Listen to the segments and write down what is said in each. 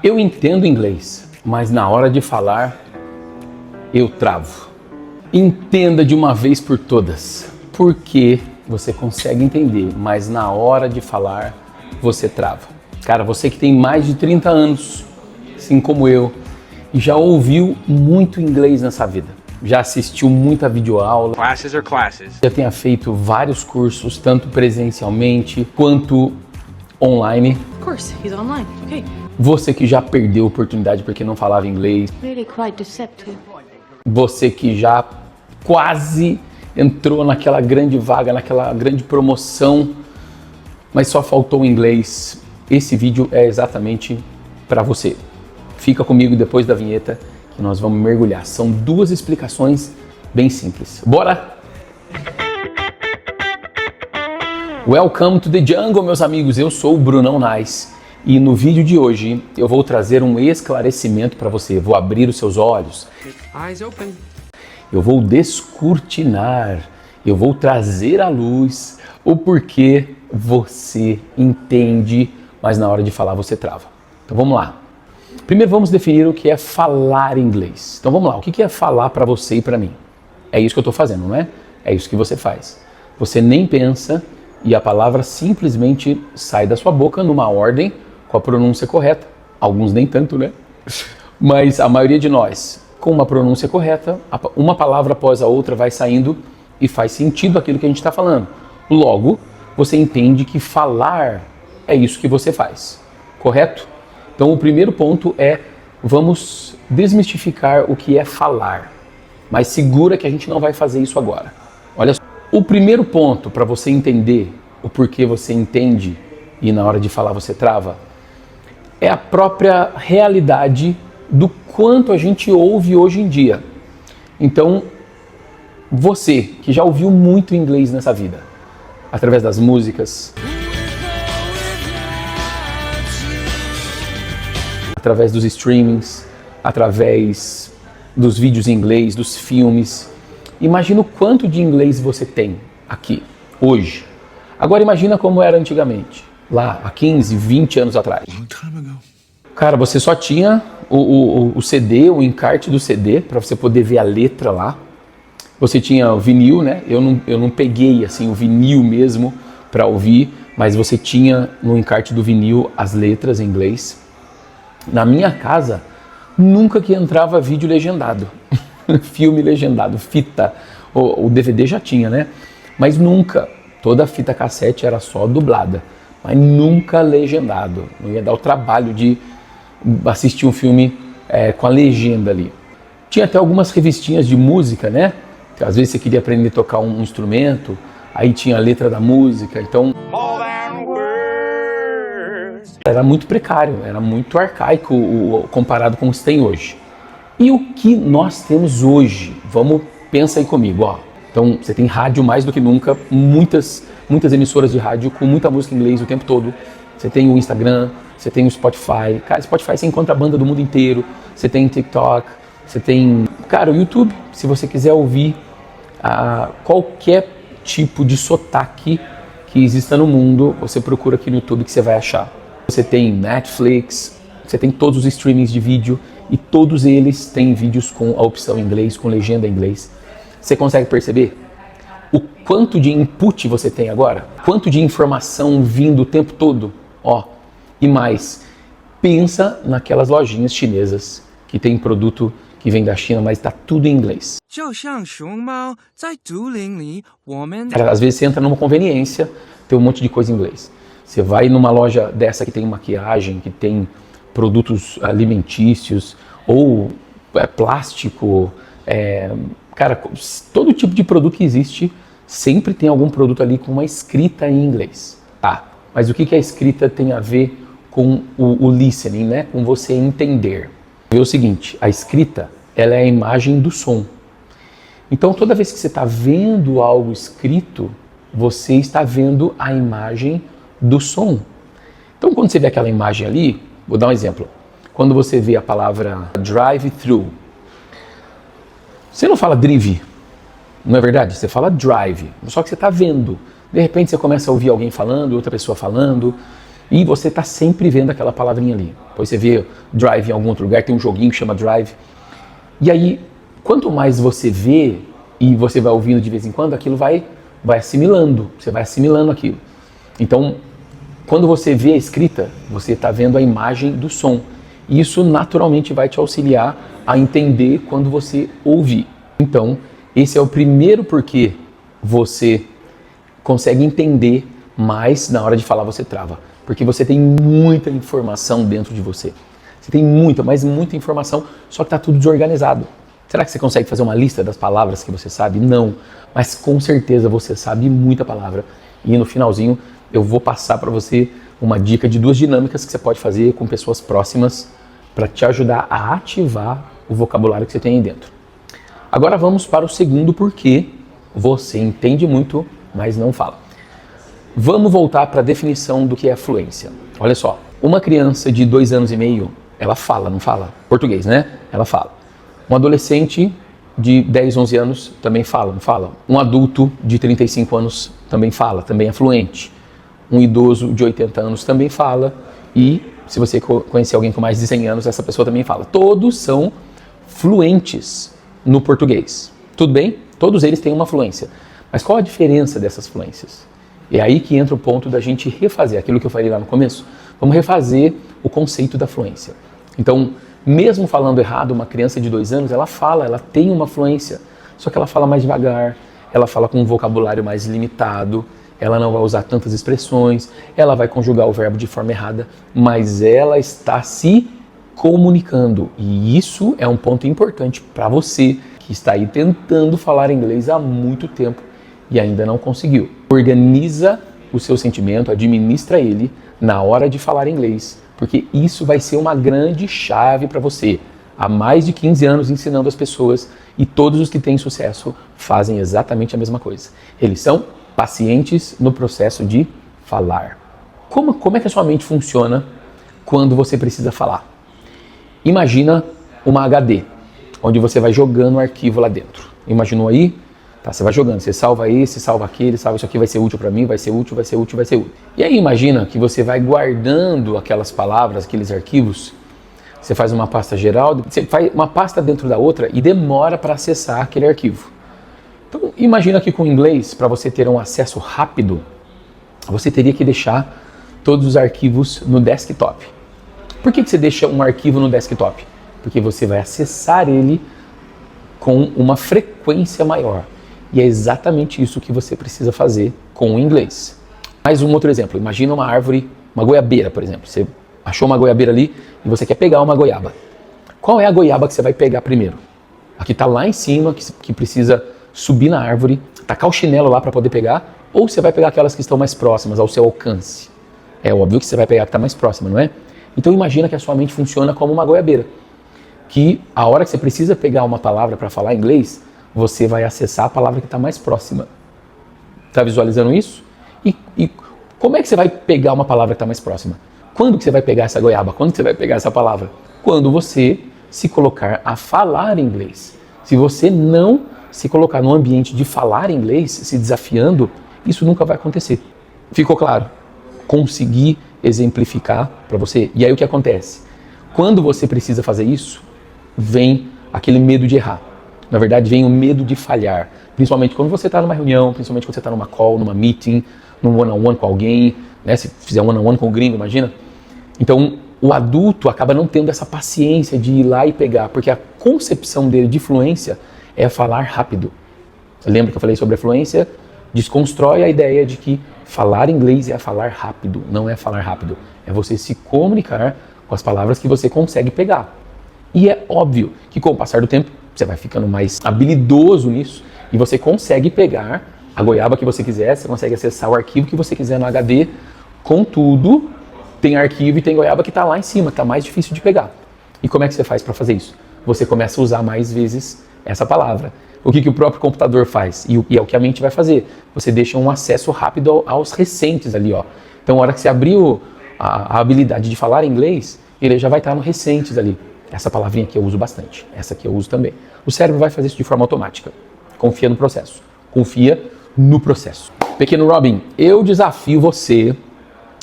Eu entendo inglês, mas na hora de falar, eu travo. Entenda de uma vez por todas, porque você consegue entender, mas na hora de falar, você trava. Cara, você que tem mais de 30 anos, assim como eu, e já ouviu muito inglês nessa vida, já assistiu muita videoaula, já tenha feito vários cursos, tanto presencialmente quanto online. Of course, he's online. Okay. Você que já perdeu a oportunidade porque não falava inglês. Really quite deceptive. Você que já quase entrou naquela grande vaga, naquela grande promoção, mas só faltou o inglês. Esse vídeo é exatamente para você. Fica comigo depois da vinheta que nós vamos mergulhar. São duas explicações bem simples. Bora? Welcome to the jungle, meus amigos. Eu sou o Brunão Nice. E no vídeo de hoje eu vou trazer um esclarecimento para você. Vou abrir os seus olhos. Eyes open. Eu vou descortinar. Eu vou trazer à luz o porquê você entende, mas na hora de falar você trava. Então vamos lá. Primeiro vamos definir o que é falar inglês. Então vamos lá. O que é falar para você e para mim? É isso que eu estou fazendo, não é? É isso que você faz. Você nem pensa e a palavra simplesmente sai da sua boca numa ordem com a pronúncia correta. Alguns nem tanto, né? Mas a maioria de nós, com uma pronúncia correta, uma palavra após a outra vai saindo e faz sentido aquilo que a gente está falando. Logo, você entende que falar é isso que você faz, correto? Então o primeiro ponto é, vamos desmistificar o que é falar. Mas segura que a gente não vai fazer isso agora. Olha só. O primeiro ponto para você entender o porquê você entende e na hora de falar você trava, é a própria realidade do quanto a gente ouve hoje em dia. Então, você que já ouviu muito inglês nessa vida, através das músicas, através dos streamings, através dos vídeos em inglês, dos filmes, imagina o quanto de inglês você tem aqui, hoje. Agora imagina como era antigamente, lá há 15, 20 anos atrás. Cara, você só tinha o CD, o encarte do CD, para você poder ver a letra lá. Você tinha o vinil, né? Eu não peguei assim o vinil mesmo para ouvir, mas você tinha no encarte do vinil as letras em inglês. Na minha casa, nunca que entrava vídeo legendado, filme legendado, fita, o DVD já tinha, né? Mas nunca, toda a fita cassete era só dublada, mas nunca legendado. Não ia dar o trabalho de assistir um filme com a legenda ali. Tinha até algumas revistinhas de música, né? Às vezes você queria aprender a tocar um instrumento, aí tinha a letra da música, então era muito precário, era muito arcaico comparado com o que se tem hoje. E o que nós temos hoje? Pensa aí comigo, ó. Então você tem rádio mais do que nunca, muitas emissoras de rádio com muita música em inglês o tempo todo. Você tem o Instagram, você tem o Spotify. Cara, Spotify você encontra a banda do mundo inteiro. Você tem TikTok, você tem, cara, o YouTube. Se você quiser ouvir qualquer tipo de sotaque que exista no mundo, você procura aqui no YouTube que você vai achar. Você tem Netflix, você tem todos os streamings de vídeo e todos eles têm vídeos com a opção em inglês, com legenda em inglês. Você consegue perceber o quanto de input você tem agora? Quanto de informação vindo o tempo todo? Ó, e mais, pensa naquelas lojinhas chinesas que tem produto que vem da China, mas está tudo em inglês. Cara, às vezes você entra numa conveniência, tem um monte de coisa em inglês. Você vai numa loja dessa que tem maquiagem, que tem produtos alimentícios, ou plástico, cara, todo tipo de produto que existe, sempre tem algum produto ali com uma escrita em inglês. Tá, mas o que a escrita tem a ver com o listening, né? Com você entender? É o seguinte, a escrita, ela é a imagem do som. Então, toda vez que você está vendo algo escrito, você está vendo a imagem do som. Então, quando você vê aquela imagem ali, vou dar um exemplo. Quando você vê a palavra drive-thru, você não fala drive, não é verdade? Você fala drive, só que você está vendo. De repente você começa a ouvir alguém falando, outra pessoa falando, E você está sempre vendo aquela palavrinha ali. Depois você vê Drive em algum outro lugar, tem um joguinho que chama Drive. E aí, quanto mais você vê e você vai ouvindo de vez em quando, aquilo vai assimilando, você vai assimilando aquilo. Então, quando você vê a escrita, você está vendo a imagem do som. E isso naturalmente vai te auxiliar a entender quando você ouvir. Então, esse é o primeiro porquê você consegue entender, mas na hora de falar você trava. Porque você tem muita informação dentro de você. Você tem muita, mas muita informação, só que está tudo desorganizado. Será que você consegue fazer uma lista das palavras que você sabe? Não, mas com certeza você sabe muita palavra. E no finalzinho eu vou passar para você uma dica de 2 dinâmicas que você pode fazer com pessoas próximas para te ajudar a ativar o vocabulário que você tem aí dentro. Agora vamos para o segundo porquê você entende muito, mas não fala. Vamos voltar para a definição do que é fluência. Olha só, uma criança de 2 anos e meio, ela fala, não fala? Português, né? Ela fala. Um adolescente de 10, 11 anos também fala, não fala? Um adulto de 35 anos também fala, também é fluente. Um idoso de 80 anos também fala. E se você conhecer alguém com mais de 100 anos, essa pessoa também fala. Todos são fluentes no português. Tudo bem? Todos eles têm uma fluência. Mas qual a diferença dessas fluências? É aí que entra o ponto da gente refazer aquilo que eu falei lá no começo. Vamos refazer o conceito da fluência. Então, mesmo falando errado, uma criança de 2 anos, ela fala, ela tem uma fluência. Só que ela fala mais devagar, ela fala com um vocabulário mais limitado, ela não vai usar tantas expressões, ela vai conjugar o verbo de forma errada, mas ela está se comunicando. E isso é um ponto importante para você que está aí tentando falar inglês há muito tempo e ainda não conseguiu. Organiza o seu sentimento, administra ele na hora de falar inglês, porque isso vai ser uma grande chave para você. Há mais de 15 anos ensinando as pessoas e todos os que têm sucesso fazem exatamente a mesma coisa. Eles são pacientes no processo de falar. Como é que a sua mente funciona quando você precisa falar? Imagina uma HD, onde você vai jogando o arquivo lá dentro. Imaginou aí? Tá, você vai jogando, você salva esse, salva aquele, salva isso aqui, vai ser útil para mim, vai ser útil, vai ser útil, vai ser útil. E aí imagina que você vai guardando aquelas palavras, aqueles arquivos, você faz uma pasta geral, você faz uma pasta dentro da outra e demora para acessar aquele arquivo. Então imagina que com o inglês, para você ter um acesso rápido, você teria que deixar todos os arquivos no desktop. Por que você deixa um arquivo no desktop? Porque você vai acessar ele com uma frequência maior. E é exatamente isso que você precisa fazer com o inglês. Mais um outro exemplo. Imagina uma árvore, uma goiabeira, por exemplo. Você achou uma goiabeira ali e você quer pegar uma goiaba. Qual é a goiaba que você vai pegar primeiro? A que está lá em cima, que precisa subir na árvore, tacar o chinelo lá para poder pegar, ou você vai pegar aquelas que estão mais próximas, ao seu alcance? É óbvio que você vai pegar a que está mais próxima, não é? Então imagina que a sua mente funciona como uma goiabeira. Que a hora que você precisa pegar uma palavra para falar inglês, você vai acessar a palavra que está mais próxima. Está visualizando isso? E como é que você vai pegar uma palavra que está mais próxima? Quando que você vai pegar essa goiaba? Quando que você vai pegar essa palavra? Quando você se colocar a falar inglês. Se você não se colocar no ambiente de falar inglês, se desafiando, isso nunca vai acontecer. Ficou claro? Consegui exemplificar para você. E aí o que acontece? Quando você precisa fazer isso, vem aquele medo de errar. Na verdade, vem o medo de falhar. Principalmente quando você está numa reunião, principalmente quando você está numa call, numa meeting, num one-on-one com alguém, né? Se fizer um one-on-one com o gringo, imagina. Então, o adulto acaba não tendo essa paciência de ir lá e pegar, porque a concepção dele de fluência é falar rápido. Lembra que eu falei sobre a fluência? Desconstrói a ideia de que falar inglês é falar rápido. Não é falar rápido. É você se comunicar com as palavras que você consegue pegar. E é óbvio que com o passar do tempo, você vai ficando mais habilidoso nisso e você consegue pegar a goiaba que você quiser, você consegue acessar o arquivo que você quiser no HD. Contudo, tem arquivo e tem goiaba que está lá em cima, está mais difícil de pegar. E como é que você faz para fazer isso? Você começa a usar mais vezes essa palavra. O que o próprio computador faz? E é o que a mente vai fazer. Você deixa um acesso rápido aos recentes ali, ó. Então, na hora que você abriu a habilidade de falar inglês, ele já vai estar no recentes ali. Essa palavrinha aqui eu uso bastante. Essa aqui eu uso também. O cérebro vai fazer isso de forma automática. Confia no processo. Confia no processo. Pequeno Robin, eu desafio você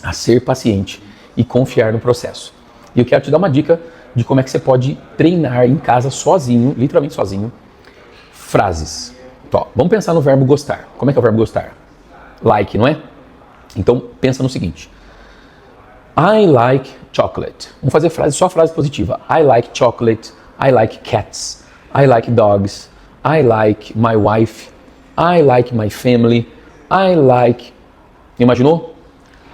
a ser paciente e confiar no processo. E eu quero te dar uma dica de como é que você pode treinar em casa sozinho, literalmente sozinho, frases. Então, vamos pensar no verbo gostar. Como é que é o verbo gostar? Like, não é? Então, pensa no seguinte. I like chocolate. Vamos fazer só frase positiva. I like chocolate. I like cats. I like dogs. I like my wife. I like my family. I like... Imaginou?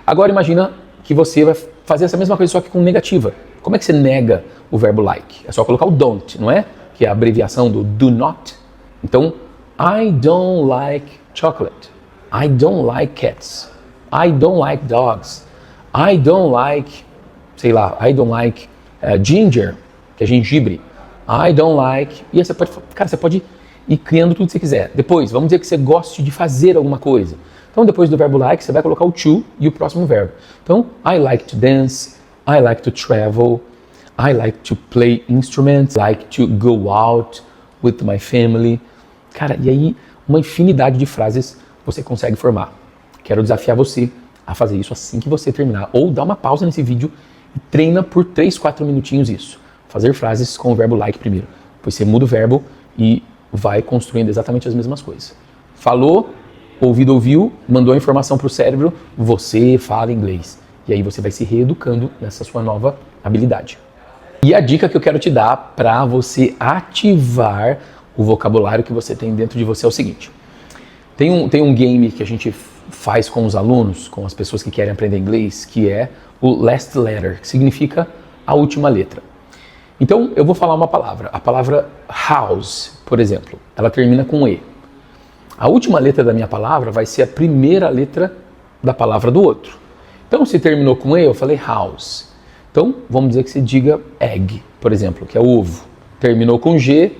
Agora imagina que você vai fazer essa mesma coisa só que com negativa. Como é que você nega o verbo like? É só colocar o don't, não é? Que é a abreviação do do not. Então, I don't like chocolate. I don't like cats. I don't like dogs. I don't like, sei lá, I don't like ginger, que é gengibre. I don't like... E aí você pode, cara, você pode ir criando tudo que você quiser. Depois, vamos dizer que você goste de fazer alguma coisa. Então, depois do verbo like, você vai colocar o to e o próximo verbo. Então, I like to dance, I like to travel, I like to play instruments, I like to go out with my family. Cara, e aí uma infinidade de frases você consegue formar. Quero desafiar você a fazer isso assim que você terminar. Ou dá uma pausa nesse vídeo e treina por 3, 4 minutinhos isso. Fazer frases com o verbo like primeiro. Depois você muda o verbo e vai construindo exatamente as mesmas coisas. Falou, ouvido ouviu, mandou a informação para o cérebro, você fala inglês. E aí você vai se reeducando nessa sua nova habilidade. E a dica que eu quero te dar para você ativar o vocabulário que você tem dentro de você é o seguinte. Tem um game que a gente faz com os alunos, com as pessoas que querem aprender inglês, que é o last letter, que significa a última letra. Então, eu vou falar uma palavra. A palavra house, por exemplo, ela termina com E. A última letra da minha palavra vai ser a primeira letra da palavra do outro. Então, se terminou com E, eu falei house. Então, vamos dizer que você diga egg, por exemplo, que é ovo. Terminou com G,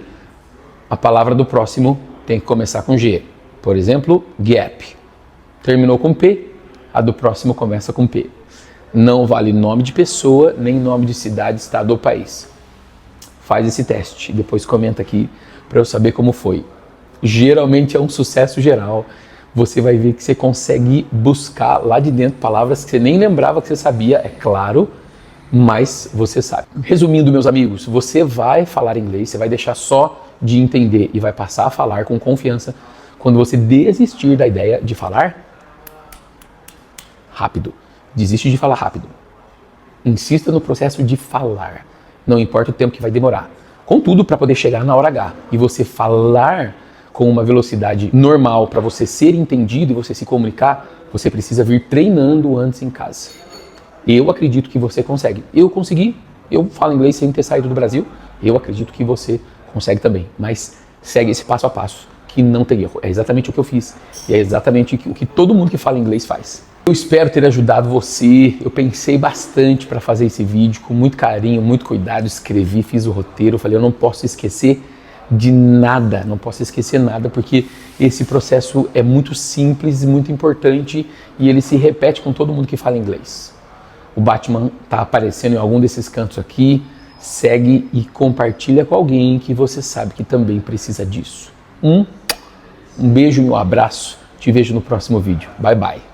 a palavra do próximo tem que começar com G. Por exemplo, gap. Terminou com P, a do próximo começa com P. Não vale nome de pessoa, nem nome de cidade, estado ou país. Faz esse teste, depois comenta aqui para eu saber como foi. Geralmente é um sucesso geral. Você vai ver que você consegue buscar lá de dentro palavras que você nem lembrava que você sabia, é claro, mas você sabe. Resumindo, meus amigos, você vai falar inglês, você vai deixar só de entender e vai passar a falar com confiança quando você desistir da ideia de falar rápido. Desiste de falar rápido. Insista no processo de falar. Não importa o tempo que vai demorar. Contudo, para poder chegar na hora H e você falar com uma velocidade normal para você ser entendido e você se comunicar, você precisa vir treinando antes em casa. Eu acredito que você consegue. Eu consegui. Eu falo inglês sem ter saído do Brasil. Eu acredito que você consegue também. Mas segue esse passo a passo, que não tem erro. É exatamente o que eu fiz. E é exatamente o que todo mundo que fala inglês faz. Eu espero ter ajudado você. Eu pensei bastante para fazer esse vídeo, com muito carinho, muito cuidado. Escrevi, fiz o roteiro. Falei, eu não posso esquecer de nada. Não posso esquecer nada, porque esse processo é muito simples, muito importante. E ele se repete com todo mundo que fala inglês. O Batman está aparecendo em algum desses cantos aqui. Segue e compartilha com alguém que você sabe que também precisa disso. Um beijo e um abraço. Te vejo no próximo vídeo. Bye, bye.